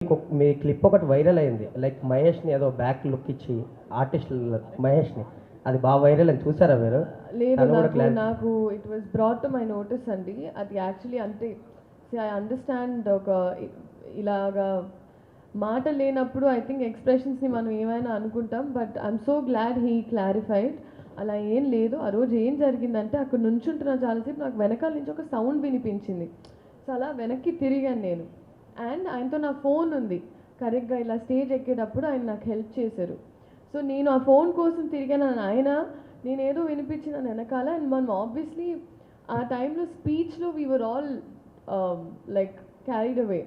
మీ clip ఒకటి viral అయింది, like మహేష్ని ఏదో బ్యాక్ లుక్ ఇచ్చి ఆర్టిస్ట్ మహేష్ని, అది బాగా వైరల్ అని చూసారా మీరు? లేదు, నాకు it was brought to my notice అండి. అది యాక్చువల్లీ అంటే ఐ అండర్స్టాండ్ ఒక ఇలాగా మాట లేనప్పుడు ఐ థింక్ ఎక్స్ప్రెషన్స్ని మనం ఏమైనా అనుకుంటాం, but I'm so glad he clarified. అలా ఏం లేదు. ఆ రోజు ఏం జరిగిందంటే అక్కడ నుంచుంటున్న చాలాసేపు నాకు వెనకాల నుంచి ఒక సౌండ్ వినిపించింది. సో అలా వెనక్కి తిరిగాను నేను. అండ్ ఆయనతో నా ఫోన్ ఉంది. కరెక్ట్గా ఇలా స్టేజ్ ఎక్కేటప్పుడు ఆయన నాకు హెల్ప్ చేశారు. సో నేను ఆ ఫోన్ కోసం తిరిగాను ఆయన, నేనేదో వినిపించిన వెనకాల. అండ్ మనం ఆబ్వియస్లీ ఆ టైంలో స్పీచ్లో we're all like carried away.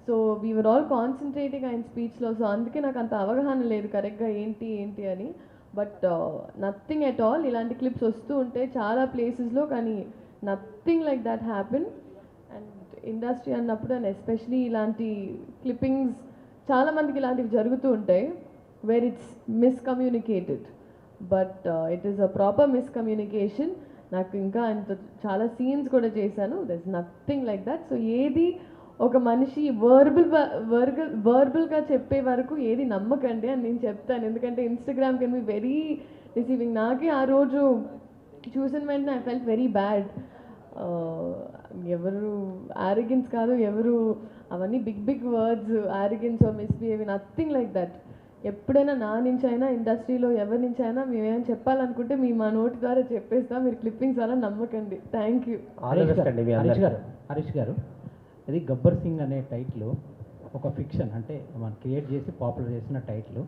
So we're all concentrating ఆయన స్పీచ్లో. సో అందుకే నాకు అంత అవగాహన లేదు కరెక్ట్గా ఏంటి అని. But nothing at all. ఇలాంటి క్లిప్స్ వస్తూ ఉంటాయి చాలా ప్లేసెస్లో, కానీ nothing like that happen. And industry అన్నప్పుడు అండ్ ఎస్పెషలీ ఇలాంటి క్లిప్పింగ్స్ చాలామందికి ఇలాంటివి జరుగుతూ ఉంటాయి where it's miscommunicated. But it is a proper miscommunication. నాకు ఇంకా అంత చాలా సీన్స్ కూడా చేశాను. There is nothing like that. So ఏది ఒక మనిషి వర్బల్గా చెప్పే వరకు ఏది నమ్మకండి అని నేను చెప్తాను. ఎందుకంటే Instagram can be very receiving. నాకే ఆ రోజు చూసిన వెంటనే ఐ ఫెల్ట్ వెరీ బ్యాడ్. ఎవరు ఆరోగెన్స్ కాదు, ఎవరు అవన్నీ big words, arrogance or misbehave, nothing like that. ఎప్పుడైనా నా నుంచి అయినా ఇండస్ట్రీలో ఎవరి నుంచి అయినా మేమేం చెప్పాలనుకుంటే మా నోటి ద్వారా చెప్పేస్తాం. మీరు క్లిప్పింగ్స్ అలా నమ్మకండి. Thank you. హరీష్ గారు, ఇది గబ్బర్ సింగ్ అనే టైటిల్ ఒక ఫిక్షన్, అంటే మనం క్రియేట్ చేసి పాపులర్ చేసిన టైటిల్.